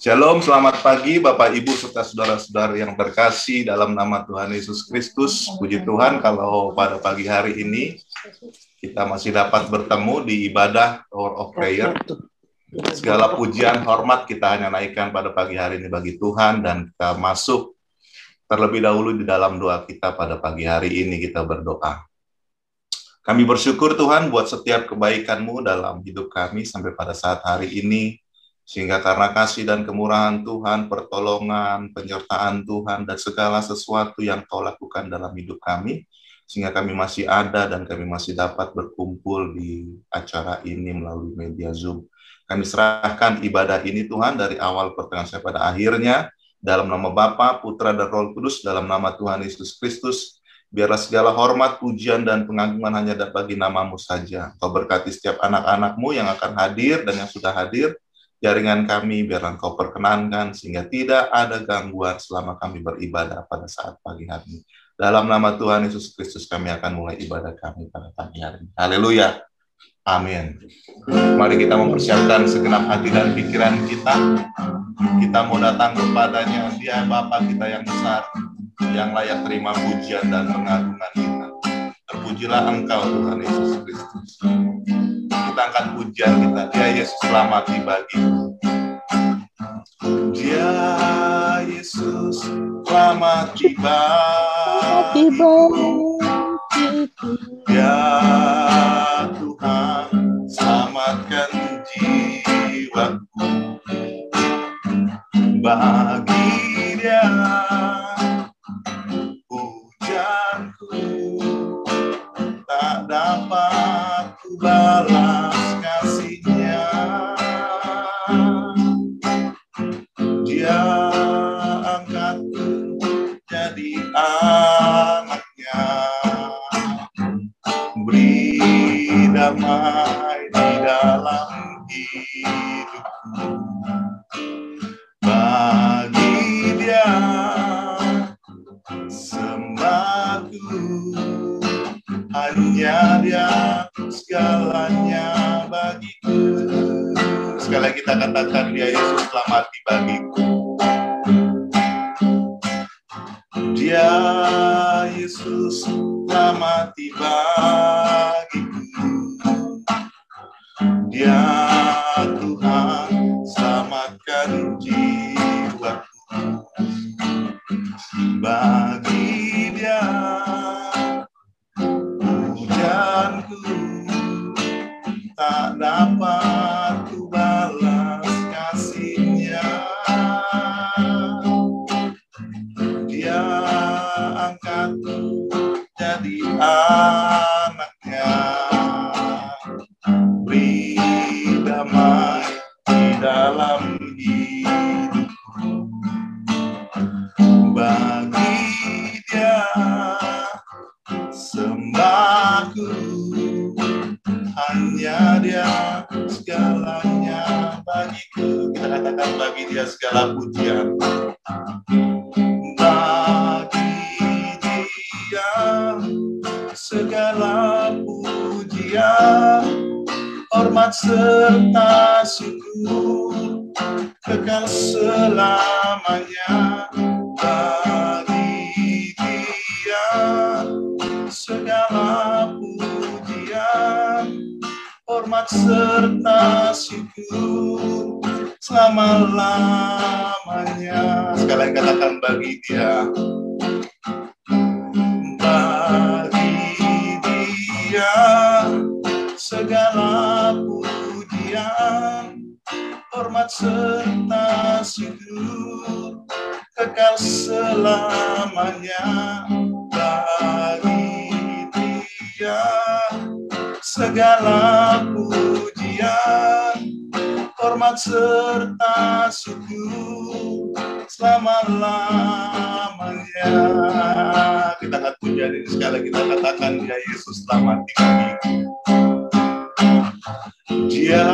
Shalom, selamat pagi Bapak Ibu serta saudara-saudara yang terkasih dalam nama Tuhan Yesus Kristus. Puji Tuhan kalau pada pagi hari ini kita masih dapat bertemu di ibadah Hour of Prayer. Segala pujian, hormat kita hanya naikkan pada pagi hari ini bagi Tuhan, dan kita masuk terlebih dahulu di dalam doa kita pada pagi hari ini. Kita berdoa. Kami bersyukur Tuhan buat setiap kebaikan-Mu dalam hidup kami sampai pada saat hari ini. Sehingga karena kasih dan kemurahan Tuhan, pertolongan, penyertaan Tuhan, dan segala sesuatu yang Kau lakukan dalam hidup kami, sehingga kami masih ada dan kami masih dapat berkumpul di acara ini melalui media Zoom. Kami serahkan ibadah ini Tuhan dari awal pertengahan sampai pada akhirnya, dalam nama Bapa, Putra, dan Roh Kudus, dalam nama Tuhan Yesus Kristus. Biarlah segala hormat, pujian, dan pengagungan hanya bagi nama-Mu saja. Kau berkati setiap anak-anak-Mu yang akan hadir dan yang sudah hadir. Jaringan kami biarlah Engkau perkenankan sehingga tidak ada gangguan selama kami beribadah pada saat pagi hari ini. Dalam nama Tuhan Yesus Kristus kami akan mulai ibadah kami pada pagi hari ini. Haleluya. Amin. Mari kita mempersiapkan segenap hati dan pikiran kita. Kita mau datang kepadanya, Dia Bapa kita yang besar, yang layak terima pujian dan pengagungan kita. Terpujilah Engkau Tuhan Yesus Kristus. Kita angkat pujian kita, Dia Yesus selamat dibagiku. Dia Yesus selamat dibagiku. Dia Tuhan selamatkan jiwaku. Bagi Dia pujianku tak dapat ku balas kasih-Nya. Dia angkatku jadi anak-Nya, beri damai di dalam hidupku. Bagi Dia sembahku, hanya Dia segalanya bagiku. Sekali lagi kita katakan, Dia Yesus selamat dibagiku. Dia Yesus selamat dibagiku. Dia Tuhan selamatkan jiwaku. Bagi Dia pujianku tak dapat ku balas kasih-Nya. Dia angkatku jadi anak-Nya, beri damai di dalam hidupku. Bagi Dia sembahku, hanya Dia segalanya bagiku. Kita katakan, bagi Dia segala pujian. Bagi Dia segala pujian, hormat serta syukur kekal selamanya. Bagi Dia segala pujian, hormat serta syukur selama-lamanya. Sekali lagi katakan, bagi Dia. Bagi Dia segala pujian, hormat serta syukur kekal kekal selamanya. Bagi Dia segala pujian, hormat serta syukur selama-lamanya. Kita akan puja ini sekali lagi, kita katakan Dia Yesus selamat tinggal. Dia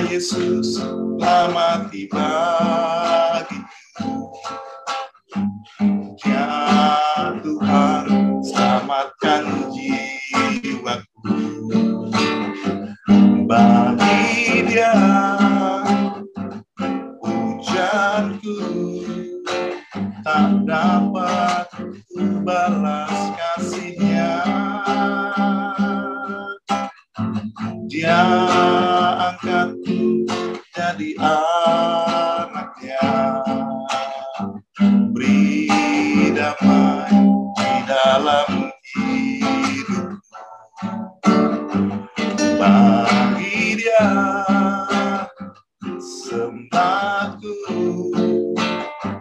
Yesus selamat bagiku. Dia Tuhan selamatkan jiwaku. Bagi Dia pujianku tak dapat ku balas kasih-Nya. Dia angkatku jadi anak-Nya, beri damai di dalam hidup. Bagi Dia sembahku,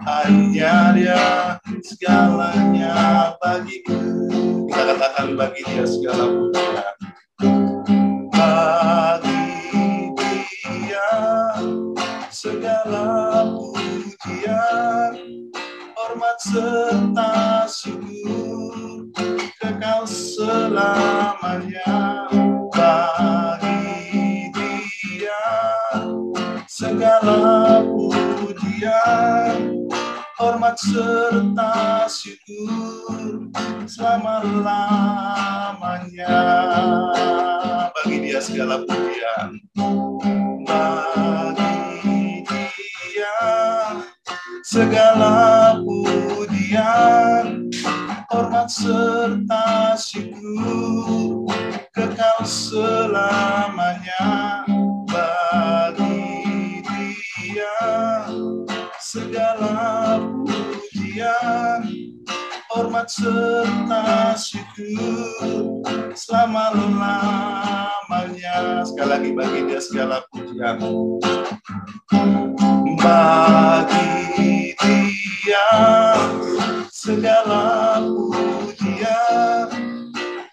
hanya Dia segalanya bagiku. Kita katakan bagi Dia segala pujian. Bagi Dia segala pujian, hormat serta syukur kekal selamanya. Bagi Dia segala pujian, hormat serta syukur selama-lamanya. Bagi Dia segala pujian. Bagi Dia segala pujian, hormat serta syukur kekal selamanya. Bagi Dia segala pujian, hormat serta syukur selama-lamanya. Sekali lagi, bagi Dia segala pujian. Bagi Dia segala pujian,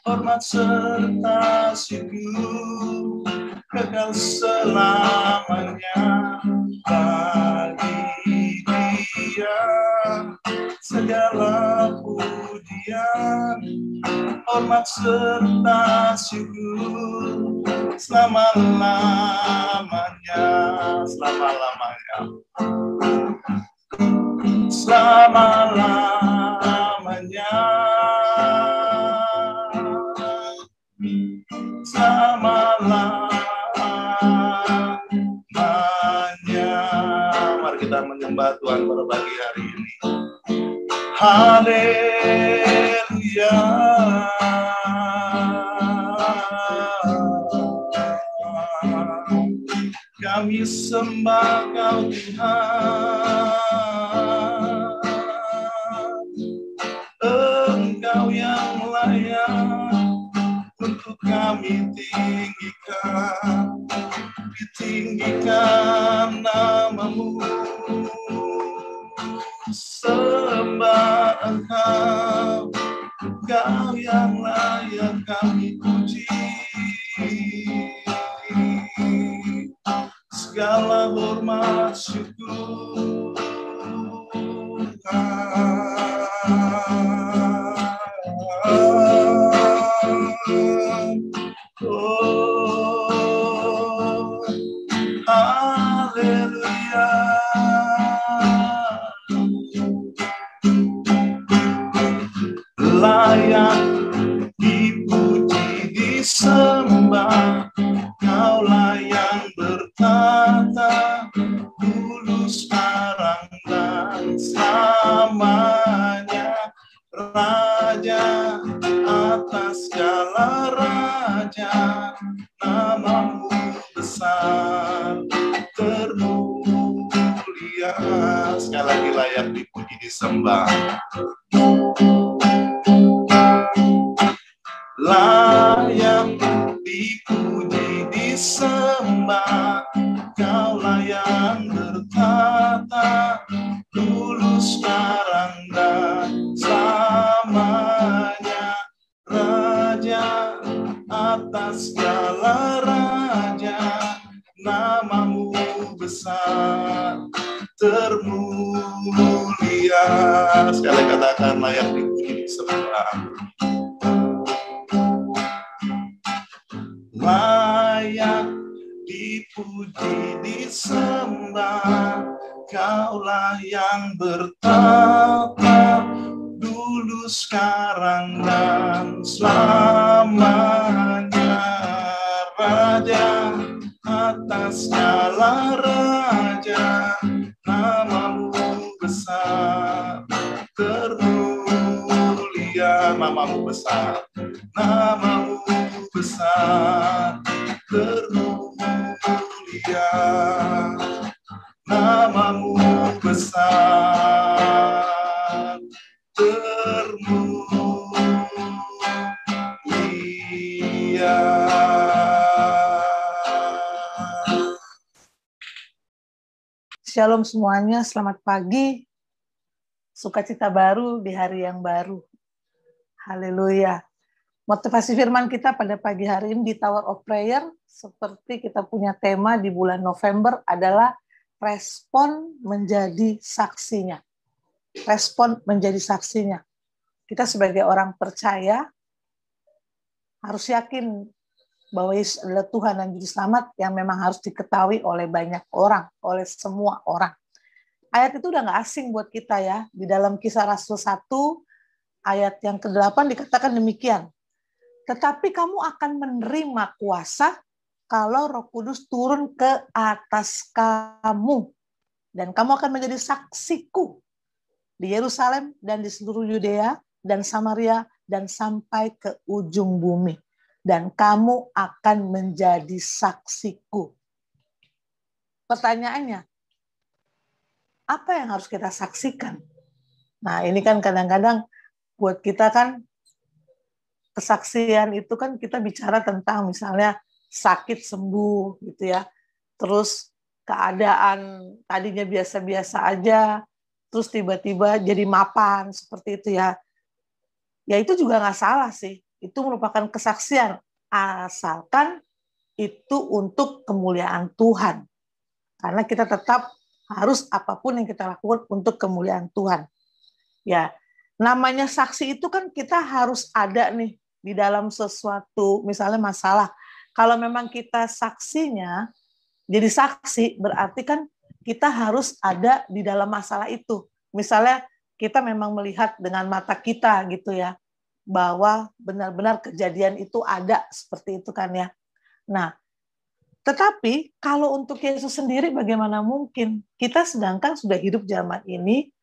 hormat serta syukur kekal selamanya. Bagi Dia segala pujian, hormat serta syukur selama-lamanya. Selama-lamanya. Selama-lamanya. Selama-lamanya. Mari kita menyembah Tuhan pada pagi hari ini. Haleluya. Kami sembah Kau Tuhan, Engkau yang layak untuk kami tinggikan. Ditinggikan nama-Mu, sembah Engkau, Engkau yang layak kami puji. Segala hormat syukur haleluya. Layak dipuji, disembah, Kaulah yang bertata dulu, sekarang, dan selamanya. Raja atas segala raja, nama-Mu besar termulia. Sekali lagi, layak dipuji, disembah. Layak dipuji, disembah, Kaulah yang bertata dulu, sekarang dan selamanya. Raja atas segala raja, namamu besar termulia. Sekali katakan, layak dipuji disembah. Layak dipuji disembah, Kaulah yang bertata dulu, sekarang dan selamanya. Raja atas segala raja, namamu besar termulia. Namamu besar, namamu besar termulia. Namamu besar termulia. Shalom semuanya, selamat pagi. Sukacita baru di hari yang baru. Haleluya. Motivasi firman kita pada pagi hari ini di Tower of Prayer, seperti kita punya tema di bulan November adalah respon menjadi saksinya. Respon menjadi saksinya. Kita sebagai orang percaya harus yakin bahwa Yesus adalah Tuhan dan Juru Selamat yang memang harus diketahui oleh banyak orang, oleh semua orang. Ayat itu udah nggak asing buat kita ya. Di dalam Kisah Rasul 1, ayat yang ke-8 dikatakan demikian. Tetapi kamu akan menerima kuasa kalau Roh Kudus turun ke atas kamu. Dan kamu akan menjadi saksiku di Yerusalem dan di seluruh Yudea dan Samaria dan sampai ke ujung bumi. Dan kamu akan menjadi saksiku. Pertanyaannya, apa yang harus kita saksikan? Nah, ini kan kadang-kadang buat kita kan kesaksian itu kan kita bicara tentang misalnya sakit sembuh gitu ya. Terus keadaan tadinya biasa-biasa aja, terus tiba-tiba jadi mapan seperti itu ya. Ya itu juga nggak salah sih. Itu merupakan kesaksian asalkan itu untuk kemuliaan Tuhan. Karena kita tetap harus apapun yang kita lakukan untuk kemuliaan Tuhan. Ya, namanya saksi itu kan kita harus ada nih di dalam sesuatu, misalnya masalah. Kalau memang kita saksinya, jadi saksi berarti kan kita harus ada di dalam masalah itu. Misalnya kita memang melihat dengan mata kita gitu ya, bahwa benar-benar kejadian itu ada seperti itu kan ya. Nah, tetapi kalau untuk Yesus sendiri bagaimana mungkin? Kita sedangkan sudah hidup zaman ini,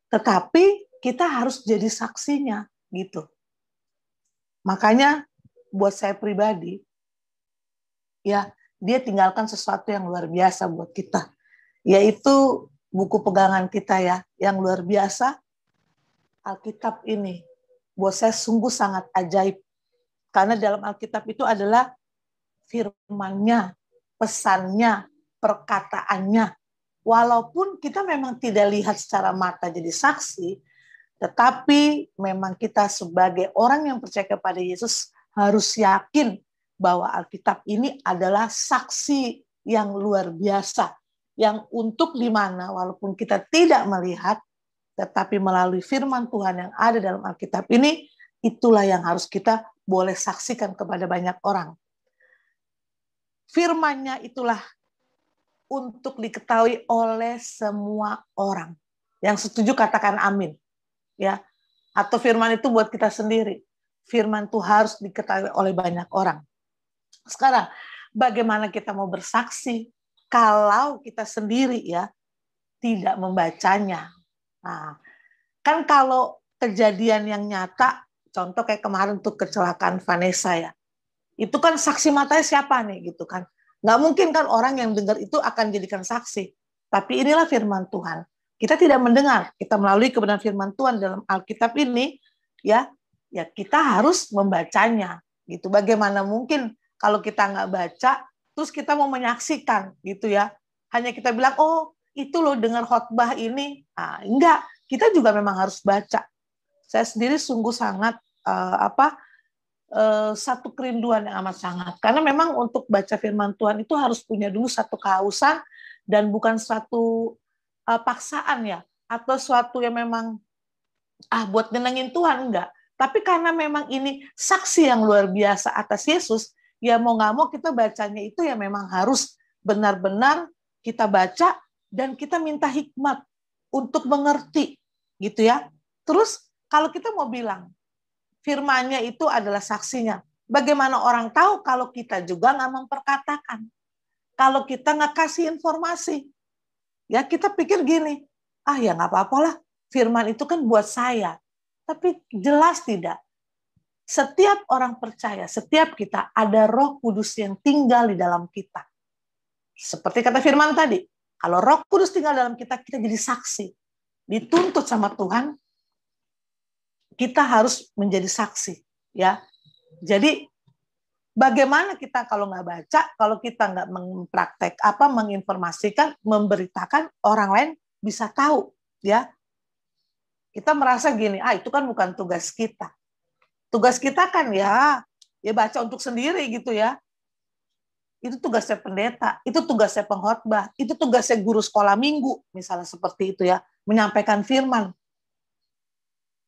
tetapi kita harus jadi saksinya gitu. Makanya buat saya pribadi, ya dia tinggalkan sesuatu yang luar biasa buat kita. Yaitu buku pegangan kita ya, yang luar biasa, Alkitab ini. Buat saya sungguh sangat ajaib. Karena dalam Alkitab itu adalah firman-Nya, pesannya, perkataannya. Walaupun kita memang tidak lihat secara mata jadi saksi, tetapi memang kita sebagai orang yang percaya kepada Yesus harus yakin bahwa Alkitab ini adalah saksi yang luar biasa. Yang untuk di mana walaupun kita tidak melihat, tetapi melalui firman Tuhan yang ada dalam Alkitab ini, itulah yang harus kita boleh saksikan kepada banyak orang. Firman-Nya itulah untuk diketahui oleh semua orang. Yang setuju katakan amin. Ya, atau firman itu buat kita sendiri. Firman itu harus diketahui oleh banyak orang. Sekarang, bagaimana kita mau bersaksi kalau kita sendiri ya tidak membacanya? Nah, kan kalau kejadian yang nyata, contoh kayak kemarin tuh kecelakaan Vanessa ya, itu kan saksi matanya siapa nih gitu kan? Nggak mungkin kan orang yang dengar itu akan jadikan saksi. Tapi inilah firman Tuhan. Kita tidak mendengar, kita melalui kebenaran firman Tuhan dalam Alkitab ini, ya kita harus membacanya, gitu. Bagaimana mungkin kalau kita nggak baca, terus kita mau menyaksikan, gitu ya? Hanya kita bilang, oh itu loh dengar khotbah ini, enggak. kita juga memang harus baca. Saya sendiri sungguh sangat satu kerinduan yang amat sangat. Karena memang untuk baca firman Tuhan itu harus punya dulu satu kehausan dan bukan suatu paksaan ya, atau suatu yang memang buat nyenengin Tuhan, enggak. Tapi karena memang ini saksi yang luar biasa atas Yesus, ya mau nggak mau kita bacanya itu ya memang harus benar-benar kita baca dan kita minta hikmat untuk mengerti, gitu ya. Terus kalau kita mau bilang, firman-Nya itu adalah saksinya. Bagaimana orang tahu kalau kita juga nggak memperkatakan? Kalau kita nggak kasih informasi? Ya kita pikir gini, ya nggak apa-apalah, firman itu kan buat saya. Tapi jelas tidak. Setiap orang percaya, setiap kita ada Roh Kudus yang tinggal di dalam kita. Seperti kata firman tadi, kalau Roh Kudus tinggal dalam kita, kita jadi saksi. Dituntut sama Tuhan, kita harus menjadi saksi, ya. Jadi bagaimana kita kalau nggak baca, kalau kita nggak mempraktek menginformasikan, memberitakan, orang lain bisa tahu, ya. Kita merasa gini, itu kan bukan tugas kita. Tugas kita kan ya baca untuk sendiri gitu ya. Itu tugasnya pendeta, itu tugasnya pengkhotbah, itu tugasnya guru sekolah minggu, misalnya seperti itu ya, menyampaikan firman.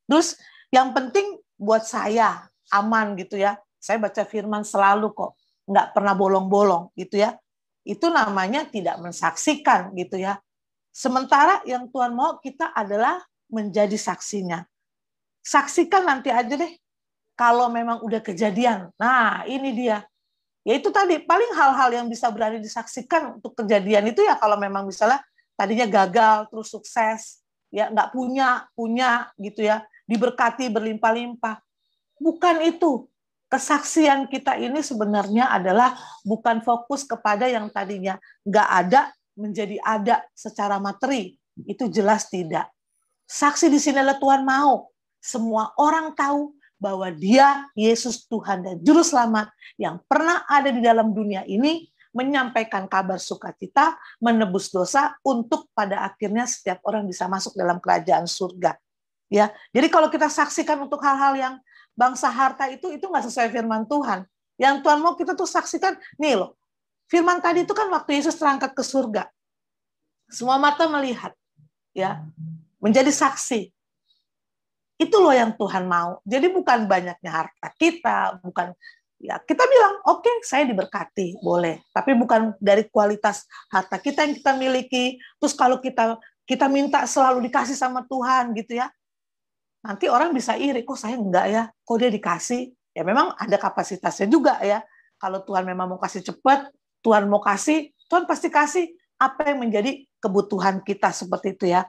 Terus yang penting buat saya aman gitu ya. Saya baca firman selalu kok, nggak pernah bolong-bolong gitu ya. Itu namanya tidak mensaksikan gitu ya. Sementara yang Tuhan mau kita adalah menjadi saksinya. Saksikan nanti aja deh. Kalau memang udah kejadian. Nah, ini dia. Ya itu tadi, paling hal-hal yang bisa berani disaksikan untuk kejadian itu ya kalau memang misalnya tadinya gagal terus sukses, ya nggak punya gitu ya, diberkati berlimpah-limpah. Bukan itu. Kesaksian kita ini sebenarnya adalah bukan fokus kepada yang tadinya nggak ada menjadi ada secara materi. Itu jelas tidak. Saksi di sini adalah Tuhan mau semua orang tahu bahwa Dia, Yesus Tuhan dan Juru Selamat yang pernah ada di dalam dunia ini, menyampaikan kabar sukacita, menebus dosa, untuk pada akhirnya setiap orang bisa masuk dalam kerajaan surga. Ya, jadi kalau kita saksikan untuk hal-hal yang bangsa harta itu nggak sesuai firman Tuhan. Yang Tuhan mau kita tuh saksikan, nih loh, firman tadi itu kan waktu Yesus terangkat ke surga, semua mata melihat, ya, menjadi saksi. Itu loh yang Tuhan mau. Jadi bukan banyaknya harta kita, bukan ya kita bilang oke, saya diberkati, boleh. Tapi bukan dari kualitas harta kita yang kita miliki. Terus kalau kita minta selalu dikasih sama Tuhan gitu ya. Nanti orang bisa iri, kok saya enggak ya? Kok dia dikasih? Ya memang ada kapasitasnya juga ya. Kalau Tuhan memang mau kasih cepat, Tuhan mau kasih, Tuhan pasti kasih apa yang menjadi kebutuhan kita seperti itu ya.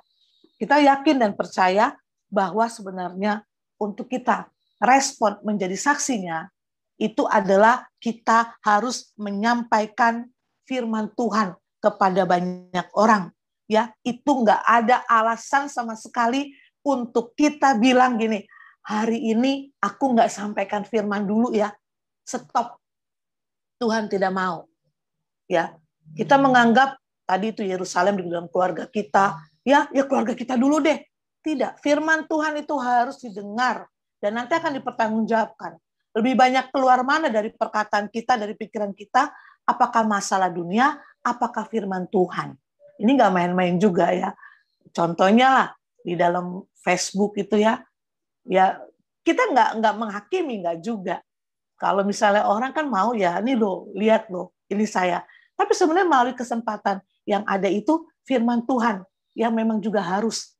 Kita yakin dan percaya bahwa sebenarnya untuk kita respon menjadi saksinya, itu adalah kita harus menyampaikan firman Tuhan kepada banyak orang. Ya, itu nggak ada alasan sama sekali untuk kita bilang gini, hari ini aku nggak sampaikan firman dulu ya, stop. Tuhan tidak mau. Ya, kita menganggap tadi itu Yerusalem di dalam keluarga kita, ya keluarga kita dulu deh. Tidak, firman Tuhan itu harus didengar dan nanti akan dipertanggungjawabkan. Lebih banyak keluar mana dari perkataan kita, dari pikiran kita, apakah masalah dunia, apakah firman Tuhan. Ini nggak main-main juga ya. Contohnya lah, di dalam Facebook itu ya kita nggak menghakimi, nggak juga. Kalau misalnya orang kan mau ya, ini loh, lihat loh, ini saya. Tapi sebenarnya melalui kesempatan yang ada itu, firman Tuhan yang memang juga harus.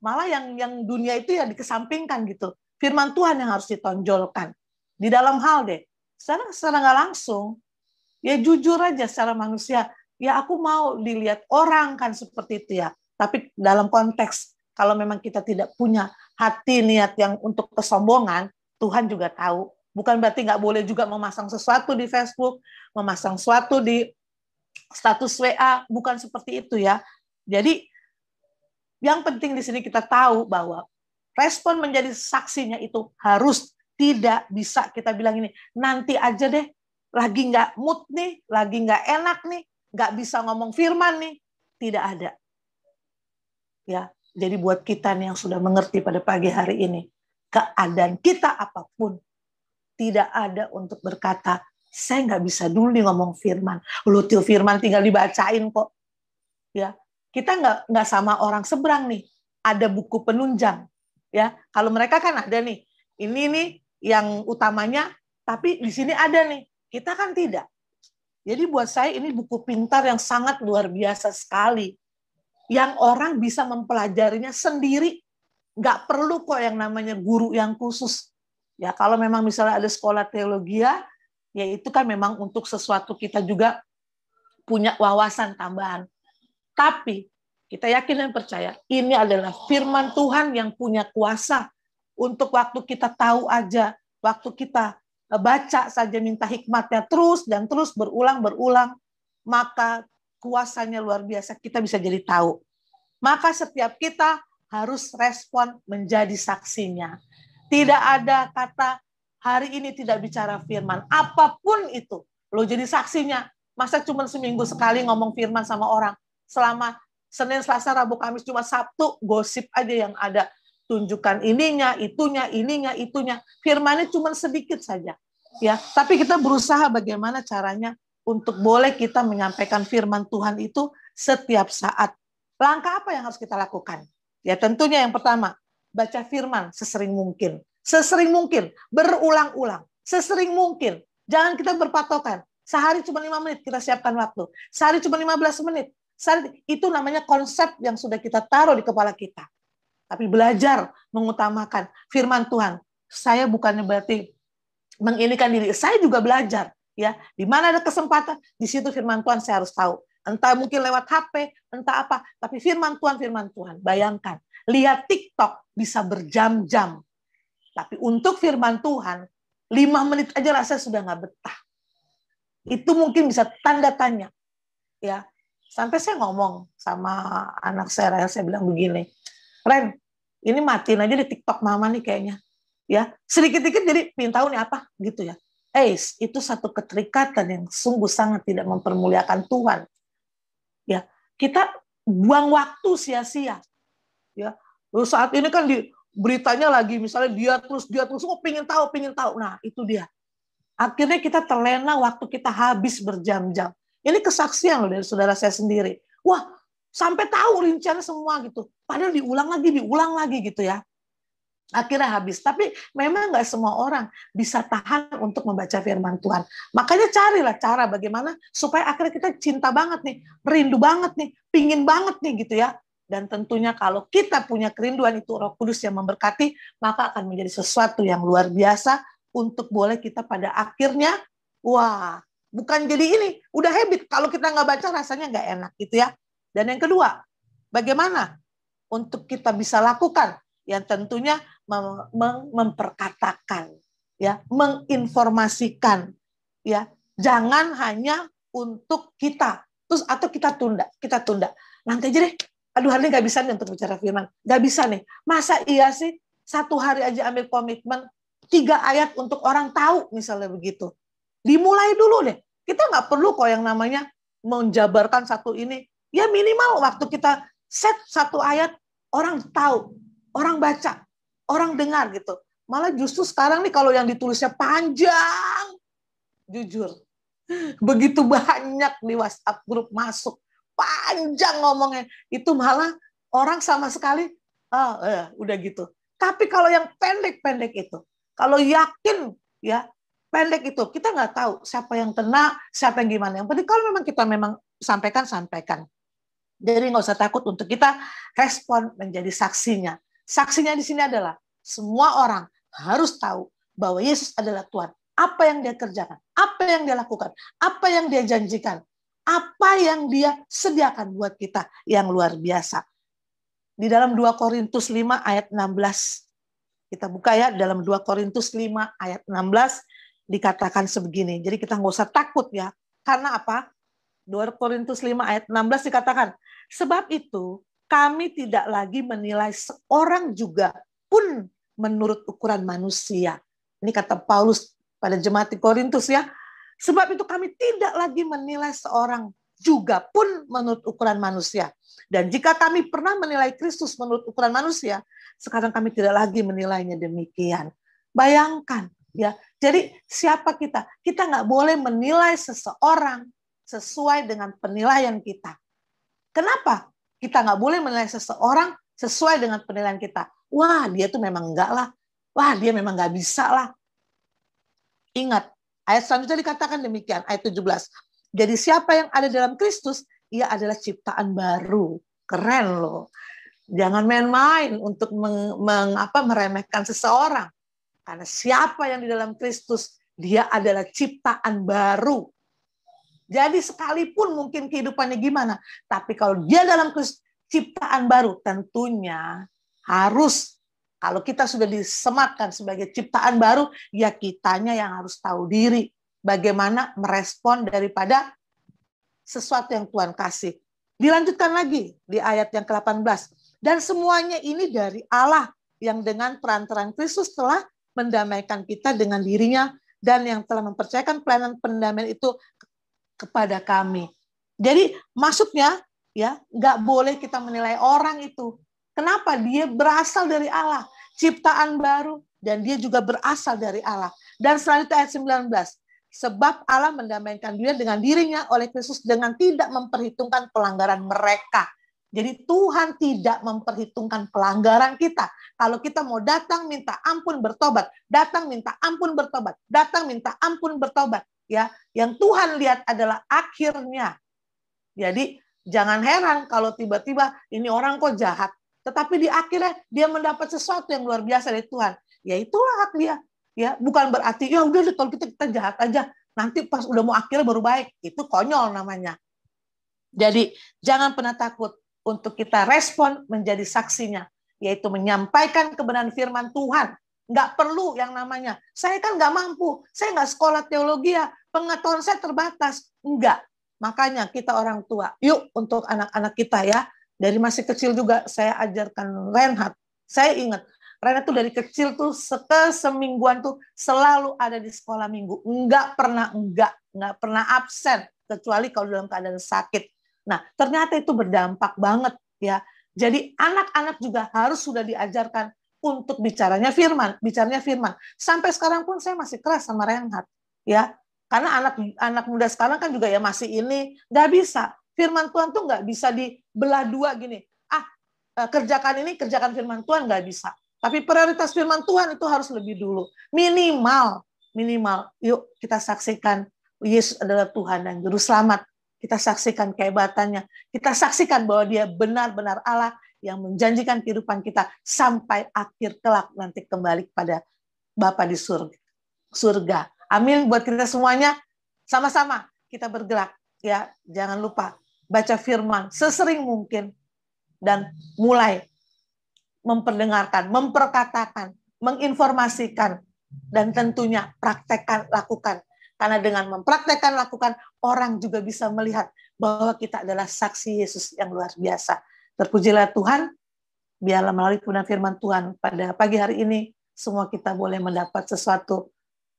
Malah yang dunia itu ya dikesampingkan gitu. Firman Tuhan yang harus ditonjolkan. Di dalam hal deh. Secara nggak langsung, ya jujur aja secara manusia. Ya aku mau dilihat orang kan seperti itu ya. Tapi dalam konteks, kalau memang kita tidak punya hati niat yang untuk kesombongan, Tuhan juga tahu. Bukan berarti nggak boleh juga memasang sesuatu di Facebook, memasang sesuatu di status WA. Bukan seperti itu ya. Jadi, yang penting di sini kita tahu bahwa respon menjadi saksinya itu harus tidak bisa kita bilang ini, nanti aja deh, lagi nggak mood nih, lagi nggak enak nih, nggak bisa ngomong firman nih. Tidak ada. Ya, Jadi buat kita nih yang sudah mengerti pada pagi hari ini, keadaan kita apapun, tidak ada untuk berkata, saya nggak bisa dulu nih ngomong firman. Lutil firman tinggal dibacain kok. Ya, kita nggak sama orang seberang nih. Ada buku penunjang. Ya, kalau mereka kan ada nih. Ini nih yang utamanya, tapi di sini ada nih. Kita kan tidak. Jadi buat saya ini buku pintar yang sangat luar biasa sekali. Yang orang bisa mempelajarinya sendiri, nggak perlu kok yang namanya guru yang khusus. Ya kalau memang misalnya ada sekolah teologi ya itu kan memang untuk sesuatu kita juga punya wawasan tambahan. Tapi kita yakin dan percaya ini adalah firman Tuhan yang punya kuasa untuk waktu kita tahu aja, waktu kita baca saja minta hikmatnya terus dan terus berulang-berulang, maka kuasanya luar biasa, kita bisa jadi tahu. Maka setiap kita harus respon menjadi saksinya. Tidak ada kata hari ini tidak bicara firman. Apapun itu, lo jadi saksinya. Masa cuma seminggu sekali ngomong firman sama orang. Selama Senin, Selasa, Rabu, Kamis, Jumat, Sabtu, gosip aja yang ada. Tunjukkan ininya, itunya. Firmannya cuma sedikit saja. Ya, tapi kita berusaha bagaimana caranya untuk boleh kita menyampaikan firman Tuhan itu setiap saat. Langkah apa yang harus kita lakukan? Ya tentunya yang pertama, baca firman sesering mungkin. Sesering mungkin, berulang-ulang. Sesering mungkin. Jangan kita berpatokan. Sehari cuma 5 menit, kita siapkan waktu. Sehari cuma 15 menit. Itu namanya konsep yang sudah kita taruh di kepala kita. Tapi belajar mengutamakan firman Tuhan. Saya bukannya berarti menginikan diri, saya juga belajar. Ya, di mana ada kesempatan, di situ firman Tuhan saya harus tahu. Entah mungkin lewat HP, entah apa, tapi firman Tuhan. Bayangkan, lihat TikTok bisa berjam-jam. Tapi untuk firman Tuhan, 5 menit aja rasanya sudah nggak betah. Itu mungkin bisa tanda tanya. Ya, sampai saya ngomong sama anak saya bilang begini, Ren, ini matiin aja di TikTok mama nih kayaknya. Ya, sedikit-sedikit jadi pengen tahu nih apa gitu ya. Itu satu keterikatan yang sungguh sangat tidak mempermuliakan Tuhan. Ya, kita buang waktu sia-sia. Ya, terus saat ini kan di beritanya lagi misalnya dia terus pengen tahu. Nah, itu dia. Akhirnya kita terlena, waktu kita habis berjam-jam. Ini kesaksian loh dari saudara saya sendiri. Wah, sampai tahu rincian semua gitu. Padahal diulang lagi gitu ya. Akhirnya habis. Tapi memang nggak semua orang bisa tahan untuk membaca firman Tuhan. Makanya carilah cara bagaimana supaya akhirnya kita cinta banget nih, rindu banget nih, pingin banget nih gitu ya. Dan tentunya kalau kita punya kerinduan itu Roh Kudus yang memberkati, maka akan menjadi sesuatu yang luar biasa untuk boleh kita pada akhirnya, wah, bukan jadi ini, udah habit. Kalau kita nggak baca rasanya nggak enak gitu ya. Dan yang kedua, bagaimana untuk kita bisa lakukan yang tentunya memperkatakan, ya, menginformasikan, ya, jangan hanya untuk kita, terus atau kita tunda, nanti aja deh, aduh hari ini nggak bisa nih untuk bicara firman, nggak bisa nih, masa iya sih 1 hari aja ambil komitmen 3 ayat untuk orang tahu misalnya begitu, dimulai dulu deh, kita nggak perlu kok yang namanya menjabarkan satu ini, ya minimal waktu kita set 1 ayat orang tahu, orang baca, orang dengar gitu. Malah justru sekarang nih kalau yang ditulisnya panjang, jujur, begitu banyak di WhatsApp grup masuk, panjang ngomongnya, itu malah orang sama sekali, udah gitu. Tapi kalau yang pendek-pendek itu, kalau yakin ya pendek itu, kita nggak tahu siapa yang kena, siapa yang gimana. Yang penting kalau memang kita sampaikan. Jadi nggak usah takut untuk kita respon menjadi saksinya. Saksinya di sini adalah semua orang harus tahu bahwa Yesus adalah Tuhan. Apa yang dia kerjakan, apa yang dia lakukan, apa yang dia janjikan, apa yang dia sediakan buat kita yang luar biasa. Di dalam 2 Korintus 5 ayat 16. Kita buka ya, dalam 2 Korintus 5 ayat 16 dikatakan sebegini. Jadi kita nggak usah takut ya. Karena apa? 2 Korintus 5 ayat 16 dikatakan, sebab itu kami tidak lagi menilai seorang juga pun menurut ukuran manusia. Ini kata Paulus pada jemaat di Korintus ya. Sebab itu kami tidak lagi menilai seorang juga pun menurut ukuran manusia. Dan jika kami pernah menilai Kristus menurut ukuran manusia, sekarang kami tidak lagi menilainya demikian. Bayangkan, ya. Jadi siapa kita? Kita nggak boleh menilai seseorang sesuai dengan penilaian kita. Kenapa? Kita nggak boleh menilai seseorang sesuai dengan penilaian kita. Wah, dia tuh memang enggak lah. Wah, dia memang nggak bisa lah. Ingat, ayat selanjutnya dikatakan demikian, ayat 17. Jadi siapa yang ada dalam Kristus, ia adalah ciptaan baru. Keren loh. Jangan main-main untuk meremehkan seseorang. Karena siapa yang di dalam Kristus, dia adalah ciptaan baru. Jadi sekalipun mungkin kehidupannya gimana, tapi kalau dia dalam Kristus, ciptaan baru, tentunya harus, kalau kita sudah disematkan sebagai ciptaan baru, ya kitanya yang harus tahu diri. Bagaimana merespon daripada sesuatu yang Tuhan kasih. Dilanjutkan lagi di ayat yang ke-18. Dan semuanya ini dari Allah yang dengan perantaraan Kristus telah mendamaikan kita dengan dirinya dan yang telah mempercayakan pelayanan pendamaian itu kepada kami. Jadi maksudnya ya nggak boleh kita menilai orang itu. Kenapa? Dia berasal dari Allah, ciptaan baru, dan dia juga berasal dari Allah. Dan selanjutnya ayat 19. Sebab Allah mendamaikan dia dengan dirinya oleh Kristus dengan tidak memperhitungkan pelanggaran mereka. Jadi Tuhan tidak memperhitungkan pelanggaran kita. Kalau kita mau datang minta ampun bertobat, datang minta ampun bertobat, datang minta ampun bertobat, ya. Yang Tuhan lihat adalah akhirnya. Jadi jangan heran kalau tiba-tiba ini orang kok jahat, tetapi di akhirnya dia mendapat sesuatu yang luar biasa dari Tuhan. Ya itulah hak dia. Ya, bukan berarti ya udah kalau kita jahat aja, nanti pas udah mau akhirnya baru baik. Itu konyol namanya. Jadi jangan pernah takut untuk kita respon menjadi saksinya, yaitu menyampaikan kebenaran firman Tuhan. Nggak perlu yang namanya, saya kan nggak mampu, saya nggak sekolah teologi ya, pengetahuan saya terbatas. Enggak. Makanya kita orang tua, yuk untuk anak-anak kita ya, dari masih kecil juga saya ajarkan Reinhard. Saya ingat, Reinhard tuh dari kecil tuh semingguan tuh selalu ada di sekolah minggu. Nggak pernah absen, kecuali kalau dalam keadaan sakit. Nah, ternyata itu berdampak banget ya. Jadi anak-anak juga harus sudah diajarkan untuk bicaranya firman. Sampai sekarang pun saya masih keras sama Reinhard ya. Karena anak muda sekarang kan juga ya masih ini nggak bisa. Firman Tuhan tuh nggak bisa dibelah dua gini. Kerjakan ini, kerjakan firman Tuhan nggak bisa. Tapi prioritas firman Tuhan itu harus lebih dulu. Minimal. Yuk kita saksikan Yesus adalah Tuhan dan Juru Selamat. Kita saksikan kehebatannya. Kita saksikan bahwa dia benar-benar Allah yang menjanjikan kehidupan kita sampai akhir kelak nanti kembali kepada Bapa di surga. Amin buat kita semuanya. Sama-sama kita bergerak. Ya, jangan lupa baca firman sesering mungkin dan mulai memperdengarkan, memperkatakan, menginformasikan, dan tentunya praktekkan, lakukan. Karena dengan mempraktekkan, lakukan, orang juga bisa melihat bahwa kita adalah saksi Yesus yang luar biasa. Terpujilah Tuhan, biarlah melalui kebenaran firman Tuhan pada pagi hari ini, semua kita boleh mendapat sesuatu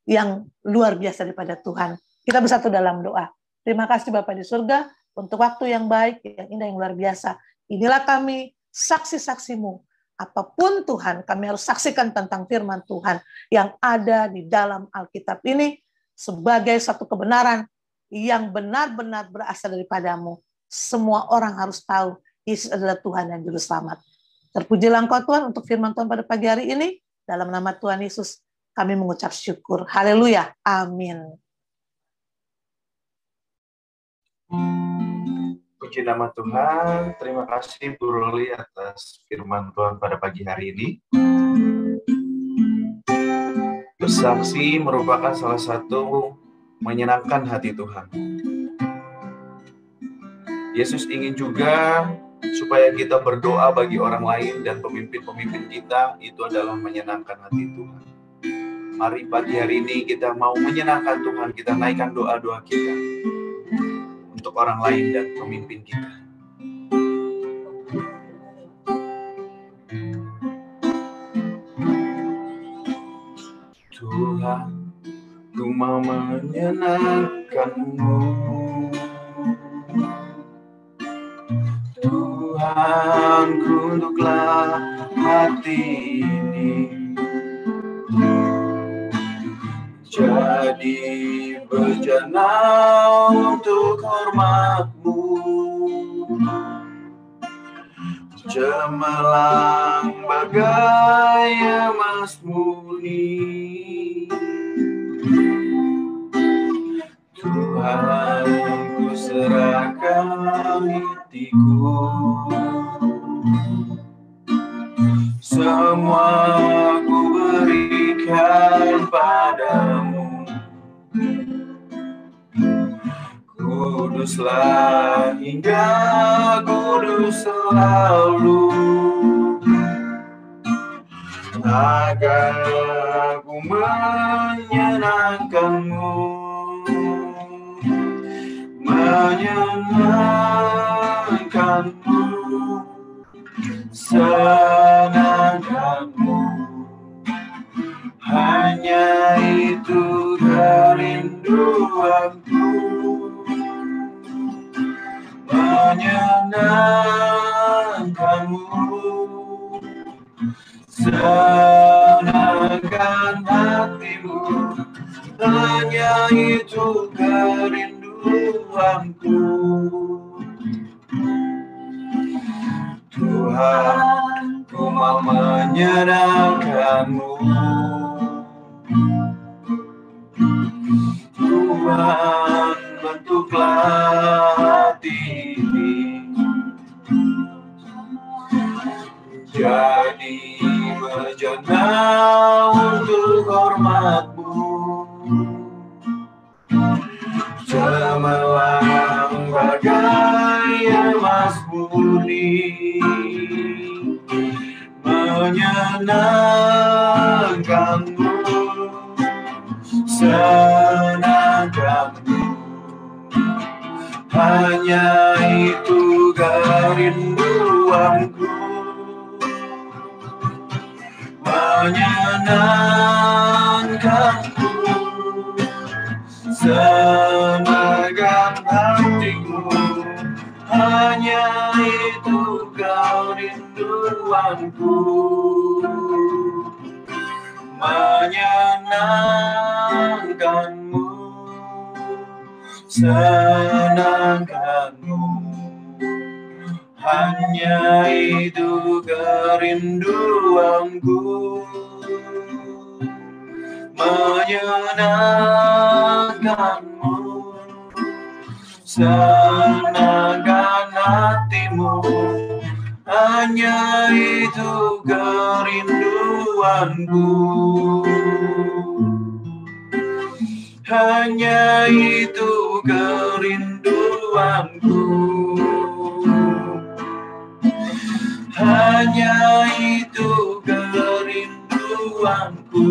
yang luar biasa daripada Tuhan. Kita bersatu dalam doa. Terima kasih Bapa di surga, untuk waktu yang baik, yang indah, yang luar biasa. Inilah kami, saksi-saksimu. Apapun Tuhan, kami harus saksikan tentang firman Tuhan yang ada di dalam Alkitab ini sebagai satu kebenaran yang benar-benar berasal daripadamu. Semua orang harus tahu Yesus adalah Tuhan dan Juru Selamat. Terpujilah Engkau Tuhan untuk firman Tuhan pada pagi hari ini. Dalam nama Tuhan Yesus kami mengucap syukur. Haleluya. Amin. Puji nama Tuhan, terima kasih Bu Roli atas firman Tuhan pada pagi hari ini. Bersaksi merupakan salah satu menyenangkan hati Tuhan. Yesus ingin juga supaya kita berdoa bagi orang lain dan pemimpin-pemimpin kita, itu adalah menyenangkan hati Tuhan. Mari pagi hari ini kita mau menyenangkan Tuhan, kita naikkan doa-doa kita untuk orang lain dan pemimpin kita. Tuhan, ku mau menyenangkan-Mu. Tuhan, kutuklah hati ini jadi bejana untuk hormat-Mu, cemerlang bagai emas murni. Tuhan, ku serahkan hatiku, semua ku berikan padamu. Kuduslah hingga kudus selalu, agar aku menyenangkan-Mu, menyenangkan-Mu, senangkan-Mu. Hanya itu kerinduanku, menyenangkan-Mu, senangkan hati-Mu. Hanya itu kerinduanku. Tuhan, ku mau menyenangkan-Mu. Tuhan, bentuklah hati ini jadi bejana untuk hormat-Mu, cemerlang bagai emas murni, menyenangkan-Mu, senangkan-Mu. Hanya itu kerinduanku, menyenangkan-Mu, senangkan hati-Mu. Hanya itu kerinduanku, menyenangkan-Mu, senangkan-Mu. Hanya itu kerinduanku, menyenangkan-Mu, senangkan hati-Mu. Hanya itu kerinduanku, hanya itu kerinduanku, hanya itu kerinduanku.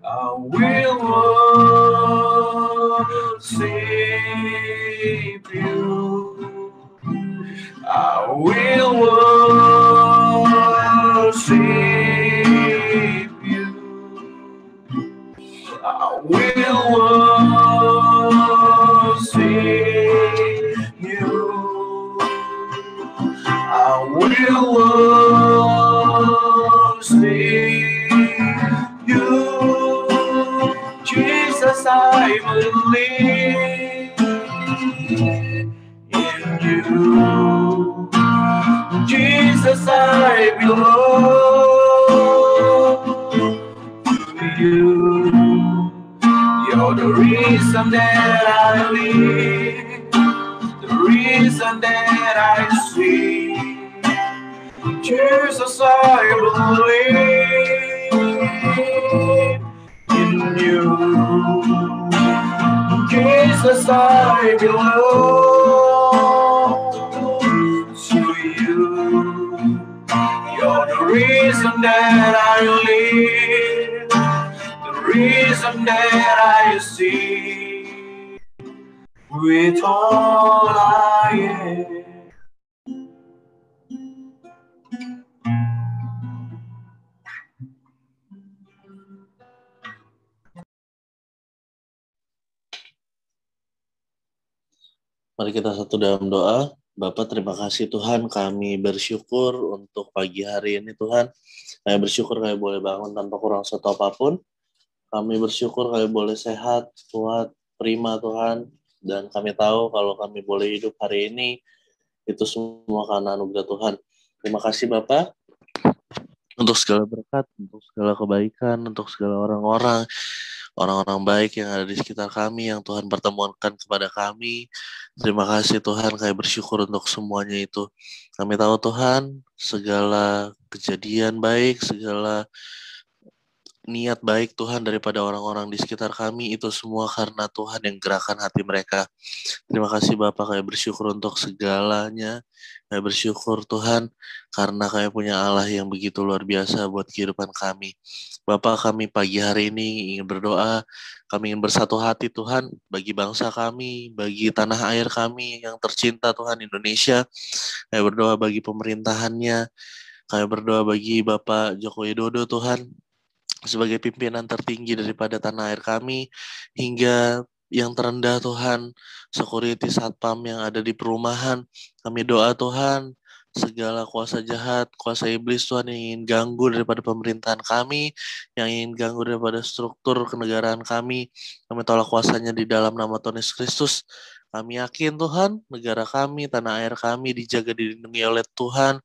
I will worship you. you. Jesus, I belong to you. You're the reason that I live, the reason that I see. Jesus, I believe in you. Jesus, I belong to you. You're the reason that I live, the reason that I see. With all I am. Mari kita satu dalam doa. Bapak, terima kasih Tuhan, kami bersyukur untuk pagi hari ini Tuhan. Kami bersyukur kami boleh bangun tanpa kurang satu apapun. Kami bersyukur kami boleh sehat, kuat, prima Tuhan. Dan kami tahu kalau kami boleh hidup hari ini, itu semua karena anugerah Tuhan. Terima kasih Bapak untuk segala berkat, untuk segala kebaikan, untuk segala orang-orang baik yang ada di sekitar kami, yang Tuhan pertemukan kepada kami. Terima kasih Tuhan, kami bersyukur untuk semuanya itu. Kami tahu Tuhan, segala kejadian baik, segala niat baik Tuhan daripada orang-orang di sekitar kami, itu semua karena Tuhan yang gerakan hati mereka. Terima kasih Bapak, kami bersyukur untuk segalanya. Kami bersyukur Tuhan, karena kami punya Allah yang begitu luar biasa buat kehidupan kami. Bapak, kami pagi hari ini ingin berdoa, kami ingin bersatu hati Tuhan, bagi bangsa kami, bagi tanah air kami yang tercinta Tuhan, Indonesia. Kami berdoa bagi pemerintahannya, kami berdoa bagi Bapak Joko Widodo Tuhan, sebagai pimpinan tertinggi daripada tanah air kami, hingga yang terendah Tuhan, security satpam yang ada di perumahan. Kami doa Tuhan, segala kuasa jahat, kuasa iblis Tuhan yang ingin ganggu daripada pemerintahan kami, yang ingin ganggu daripada struktur kenegaraan kami tolak kuasanya di dalam nama Tuhan Yesus Kristus. Kami yakin Tuhan, negara kami, tanah air kami dijaga, dilindungi oleh Tuhan,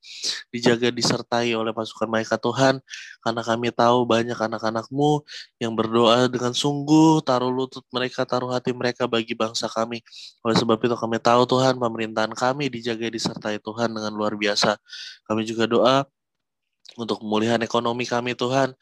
dijaga, disertai oleh pasukan malaikat Tuhan, karena kami tahu banyak anak-anak-Mu yang berdoa dengan sungguh, taruh lutut mereka, taruh hati mereka bagi bangsa kami. Oleh sebab itu kami tahu Tuhan, pemerintahan kami dijaga, disertai Tuhan dengan luar biasa. Kami juga doa untuk pemulihan ekonomi kami Tuhan,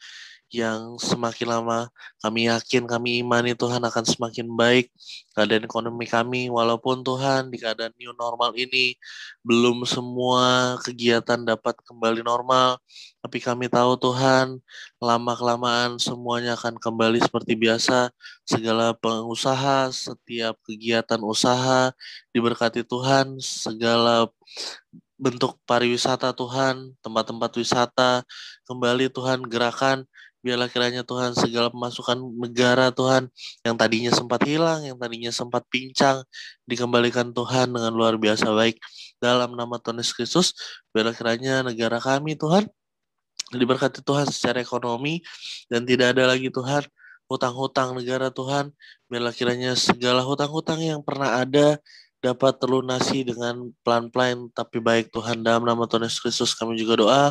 yang semakin lama kami yakin, kami imani Tuhan akan semakin baik keadaan ekonomi kami, walaupun Tuhan di keadaan new normal ini belum semua kegiatan dapat kembali normal, tapi kami tahu Tuhan lama-kelamaan semuanya akan kembali seperti biasa. Segala pengusaha, setiap kegiatan usaha diberkati Tuhan, segala bentuk pariwisata Tuhan, tempat-tempat wisata kembali Tuhan gerakan. Biarlah kiranya Tuhan segala pemasukan negara Tuhan yang tadinya sempat hilang, yang tadinya sempat pincang, dikembalikan Tuhan dengan luar biasa baik. Dalam nama Tuhan Yesus Kristus, biarlah kiranya negara kami Tuhan diberkati Tuhan secara ekonomi, dan tidak ada lagi Tuhan hutang-hutang negara Tuhan. Biarlah kiranya segala hutang-hutang yang pernah ada dapat terlunasi dengan pelan-pelan tapi baik Tuhan. Dalam nama Tuhan Yesus Kristus kami juga doa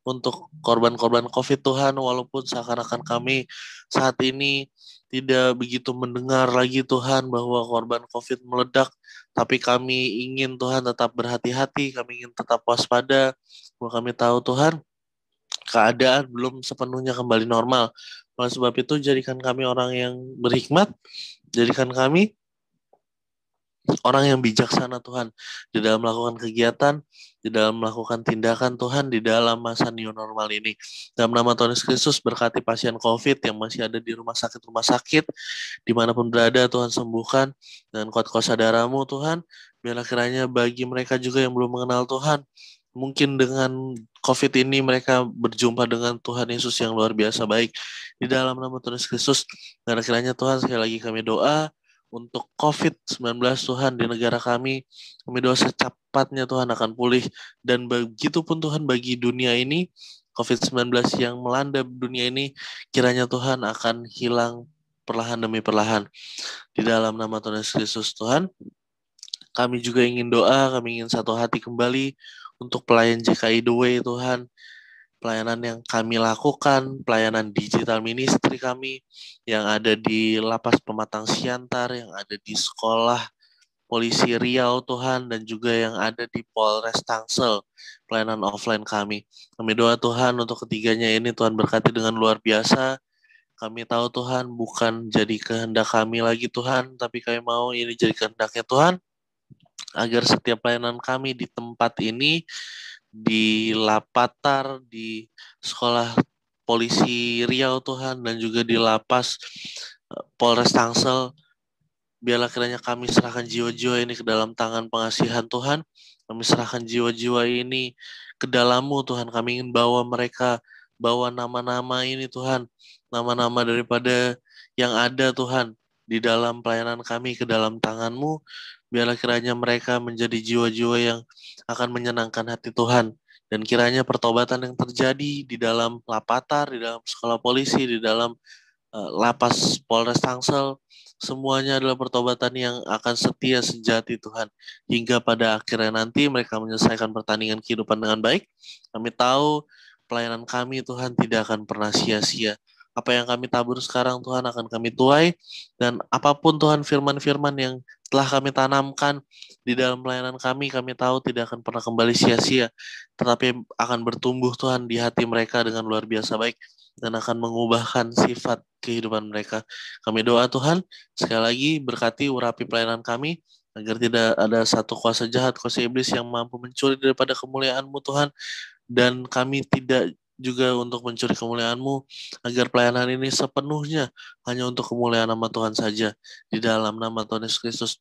untuk korban-korban COVID Tuhan, walaupun seakan-akan kami saat ini tidak begitu mendengar lagi Tuhan bahwa korban COVID meledak, tapi kami ingin Tuhan tetap berhati-hati, kami ingin tetap waspada, bahwa kami tahu Tuhan keadaan belum sepenuhnya kembali normal. Oleh sebab itu jadikan kami orang yang berhikmat, jadikan kami orang yang bijaksana Tuhan, di dalam melakukan kegiatan, di dalam melakukan tindakan Tuhan, di dalam masa new normal ini. Dalam nama Tuhan Yesus Kristus, berkati pasien COVID yang masih ada di rumah sakit, dimanapun berada Tuhan sembuhkan, dengan kuat kuasa darah-Mu Tuhan. Biarlah kiranya bagi mereka juga yang belum mengenal Tuhan, mungkin dengan COVID ini mereka berjumpa dengan Tuhan Yesus yang luar biasa baik. Di dalam nama Tuhan Yesus Kristus, biarlah kiranya Tuhan, sekali lagi kami doa untuk COVID-19 Tuhan di negara kami doa secepatnya Tuhan akan pulih, dan begitu pun Tuhan bagi dunia ini, COVID-19 yang melanda dunia ini, kiranya Tuhan akan hilang perlahan demi perlahan. Di dalam nama Tuhan Yesus Kristus Tuhan, Kami juga ingin doa, kami ingin satu hati kembali untuk pelayan JKI The Way Tuhan. Pelayanan yang kami lakukan, pelayanan digital ministry kami yang ada di Lapas Pematang Siantar, yang ada di sekolah Polisi Riau Tuhan, dan juga yang ada di Polres Tangsel, pelayanan offline kami. Kami doa Tuhan untuk ketiganya ini Tuhan berkati dengan luar biasa. Kami tahu Tuhan bukan jadi kehendak kami lagi Tuhan, tapi kami mau ini jadi kehendaknya Tuhan, agar setiap pelayanan kami di tempat ini, di Lapatar, di sekolah Polisi Riau Tuhan, dan juga di Lapas Polres Tangsel, biarlah kiranya kami serahkan jiwa-jiwa ini ke dalam tangan pengasihan Tuhan. Kami serahkan jiwa-jiwa ini ke dalam-Mu Tuhan. Kami ingin bawa mereka, bawa nama-nama ini Tuhan, nama-nama daripada yang ada Tuhan di dalam pelayanan kami ke dalam tangan-Mu. Biarlah kiranya mereka menjadi jiwa-jiwa yang akan menyenangkan hati Tuhan. Dan kiranya pertobatan yang terjadi di dalam Lapatar, di dalam sekolah polisi, di dalam Lapas Polres Tangsel, semuanya adalah pertobatan yang akan setia sejati Tuhan. Hingga pada akhirnya nanti mereka menyelesaikan pertandingan kehidupan dengan baik. Kami tahu pelayanan kami Tuhan tidak akan pernah sia-sia. Apa yang kami tabur sekarang Tuhan akan kami tuai. Dan apapun Tuhan firman-firman yang telah kami tanamkan di dalam pelayanan kami tahu tidak akan pernah kembali sia-sia. Tetapi akan bertumbuh Tuhan di hati mereka dengan luar biasa baik. Dan akan mengubahkan sifat kehidupan mereka. Kami doa Tuhan, sekali lagi berkati urapi pelayanan kami, agar tidak ada satu kuasa jahat, kuasa iblis yang mampu mencuri daripada kemuliaan-Mu Tuhan, dan kami tidak juga untuk mencuri kemuliaan-Mu, agar pelayanan ini sepenuhnya hanya untuk kemuliaan nama Tuhan saja. Di dalam nama Tuhan Yesus Kristus,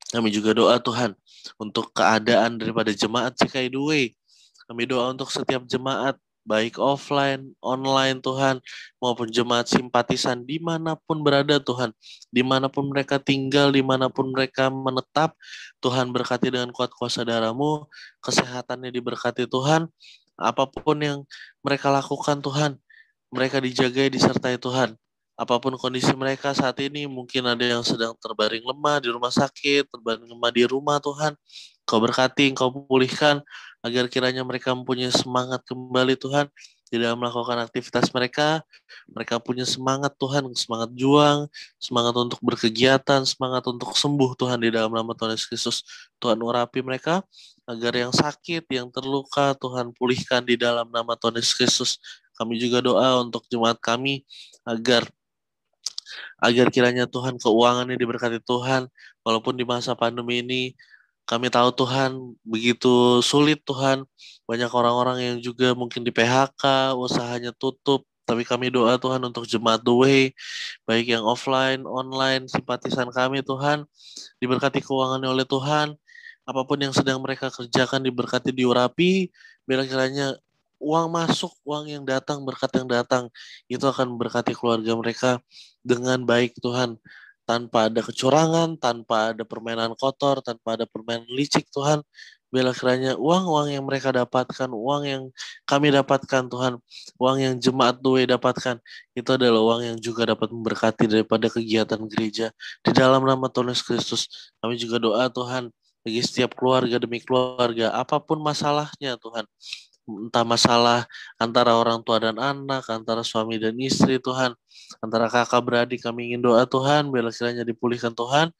kami juga doa Tuhan, untuk keadaan daripada jemaat JKI The Way. Kami doa untuk setiap jemaat, baik offline, online Tuhan, maupun jemaat simpatisan dimanapun berada Tuhan, dimanapun mereka tinggal, dimanapun mereka menetap, Tuhan berkati dengan kuat kuasa darah-Mu, kesehatannya diberkati Tuhan, apapun yang mereka lakukan Tuhan, mereka dijaga, disertai Tuhan. Apapun kondisi mereka saat ini, mungkin ada yang sedang terbaring lemah di rumah sakit, terbaring lemah di rumah Tuhan, Kau berkati, Kau pulihkan, agar kiranya mereka mempunyai semangat kembali Tuhan, di dalam melakukan aktivitas mereka punya semangat Tuhan, semangat juang, semangat untuk berkegiatan, semangat untuk sembuh Tuhan di dalam nama Tuhan Yesus Kristus. Tuhan urapi mereka, agar yang sakit, yang terluka, Tuhan pulihkan di dalam nama Tuhan Yesus Kristus. Kami juga doa untuk jemaat kami, agar kiranya Tuhan keuangannya diberkati Tuhan, walaupun di masa pandemi ini, kami tahu Tuhan begitu sulit Tuhan, banyak orang-orang yang juga mungkin di PHK, usahanya tutup, tapi kami doa Tuhan untuk jemaat The Way, baik yang offline, online, simpatisan kami Tuhan, diberkati keuangannya oleh Tuhan, apapun yang sedang mereka kerjakan diberkati, diurapi, biar kiranya uang masuk, uang yang datang, berkat yang datang, itu akan memberkati keluarga mereka dengan baik Tuhan, tanpa ada kecurangan, tanpa ada permainan kotor, tanpa ada permainan licik Tuhan. Biarlah kiranya uang-uang yang mereka dapatkan, uang yang kami dapatkan Tuhan, uang yang jemaat The Way dapatkan, itu adalah uang yang juga dapat memberkati daripada kegiatan gereja. Di dalam nama Tuhan Yesus Kristus, kami juga doa Tuhan, bagi setiap keluarga demi keluarga, apapun masalahnya Tuhan, entah masalah antara orang tua dan anak, antara suami dan istri Tuhan, antara kakak beradik, kami ingin doa Tuhan, biarlah kiranya dipulihkan Tuhan,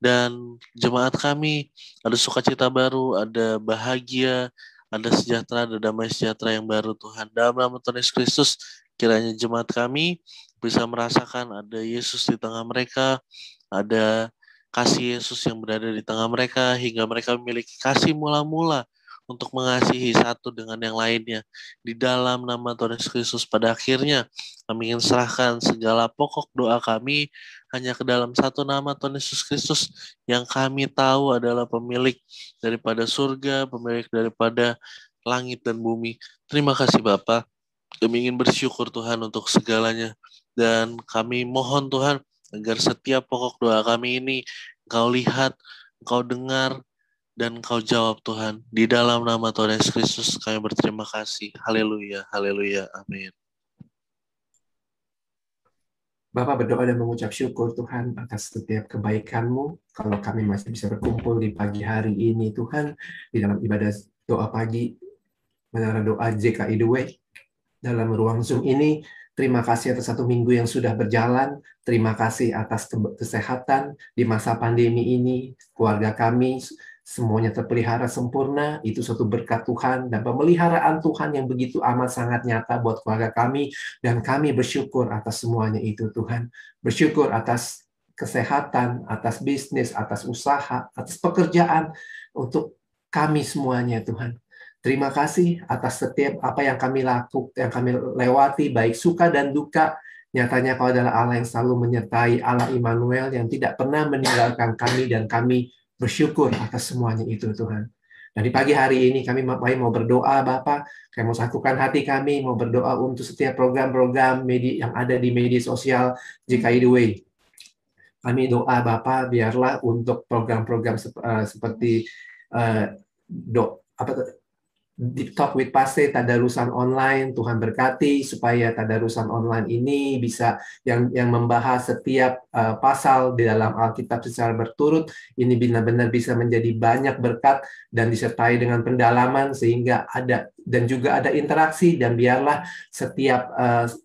dan jemaat kami ada sukacita baru, ada bahagia, ada sejahtera, ada damai sejahtera yang baru Tuhan. Dalam nama Tuhan Yesus Kristus, kiranya jemaat kami bisa merasakan ada Yesus di tengah mereka, ada kasih Yesus yang berada di tengah mereka, hingga mereka memiliki kasih mula-mula untuk mengasihi satu dengan yang lainnya. Di dalam nama Tuhan Yesus Kristus, pada akhirnya kami ingin serahkan segala pokok doa kami hanya ke dalam satu nama Tuhan Yesus Kristus, yang kami tahu adalah pemilik daripada surga, pemilik daripada langit dan bumi. Terima kasih Bapa. Kami ingin bersyukur Tuhan untuk segalanya, dan kami mohon Tuhan agar setiap pokok doa kami ini Engkau lihat, Engkau dengar, dan Engkau jawab Tuhan. Di dalam nama Tuhan Yesus Kristus kami berterima kasih. Haleluya, haleluya, amin. Bapak berdoa dan mengucap syukur Tuhan atas setiap kebaikan-Mu. Kalau kami masih bisa berkumpul di pagi hari ini Tuhan, di dalam ibadah doa pagi, menara doa JKI The Way, dalam ruang Zoom ini, terima kasih atas 1 minggu yang sudah berjalan. Terima kasih atas kesehatan di masa pandemi ini. Keluarga kami semuanya terpelihara sempurna. Itu suatu berkat Tuhan dan pemeliharaan Tuhan yang begitu amat sangat nyata buat keluarga kami. Dan kami bersyukur atas semuanya itu Tuhan. Bersyukur atas kesehatan, atas bisnis, atas usaha, atas pekerjaan untuk kami semuanya Tuhan. Terima kasih atas setiap apa yang kami lakukan, yang kami lewati, baik suka dan duka. Nyatanya Kau adalah Allah yang selalu menyertai, Allah Immanuel yang tidak pernah meninggalkan kami, dan kami bersyukur atas semuanya itu Tuhan. Dan di pagi hari ini kami mau berdoa Bapak, kami mau satukan hati kami, mau berdoa untuk setiap program-program media yang ada di media sosial JKI The Way. Kami doa Bapak, biarlah untuk program-program seperti Deep Talk with Pastor, tadarusan online, Tuhan berkati supaya tadarusan online ini bisa yang membahas setiap pasal di dalam Alkitab secara berturut, ini benar-benar bisa menjadi banyak berkat dan disertai dengan pendalaman sehingga ada dan juga ada interaksi, dan biarlah setiap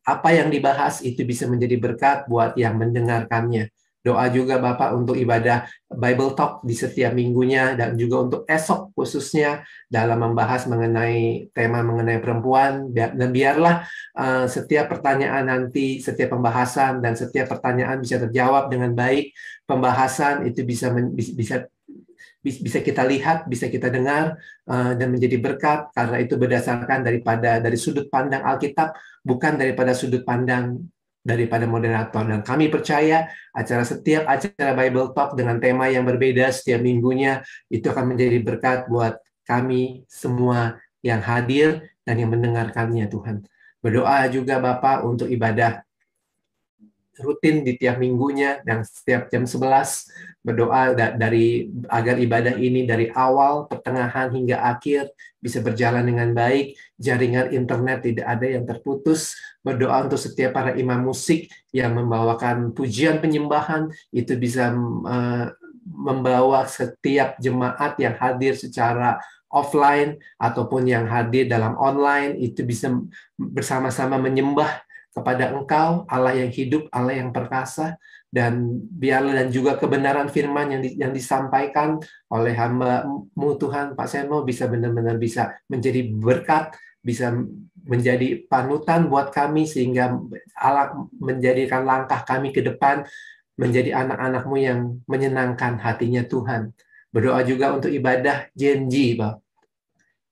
apa yang dibahas itu bisa menjadi berkat buat yang mendengarkannya. Doa juga Bapak untuk ibadah Bible Talk di setiap minggunya, dan juga untuk esok khususnya dalam membahas mengenai tema mengenai perempuan, dan biarlah setiap pertanyaan nanti, setiap pembahasan dan setiap pertanyaan bisa terjawab dengan baik. Pembahasan itu bisa kita lihat, bisa kita dengar, dan menjadi berkat karena itu berdasarkan dari sudut pandang Alkitab, bukan daripada sudut pandang daripada moderator. Dan kami percaya setiap acara Bible Talk dengan tema yang berbeda setiap minggunya itu akan menjadi berkat buat kami semua yang hadir dan yang mendengarkannya Tuhan. Berdoa juga Bapak untuk ibadah rutin di tiap minggunya dan setiap jam 11, berdoa agar ibadah ini dari awal, pertengahan hingga akhir bisa berjalan dengan baik, jaringan internet tidak ada yang terputus. Berdoa untuk setiap para imam musik yang membawakan pujian penyembahan itu bisa membawa setiap jemaat yang hadir secara offline ataupun yang hadir dalam online itu bisa bersama-sama menyembah kepada Engkau, Allah yang hidup, Allah yang perkasa, dan biarlah dan juga kebenaran firman yang disampaikan oleh hamba-Mu Tuhan, Pak Seno, bisa benar-benar bisa menjadi berkat, bisa menjadi panutan buat kami, sehingga Allah menjadikan langkah kami ke depan menjadi anak-anak-Mu yang menyenangkan hatinya Tuhan. Berdoa juga untuk ibadah Genji, Pak.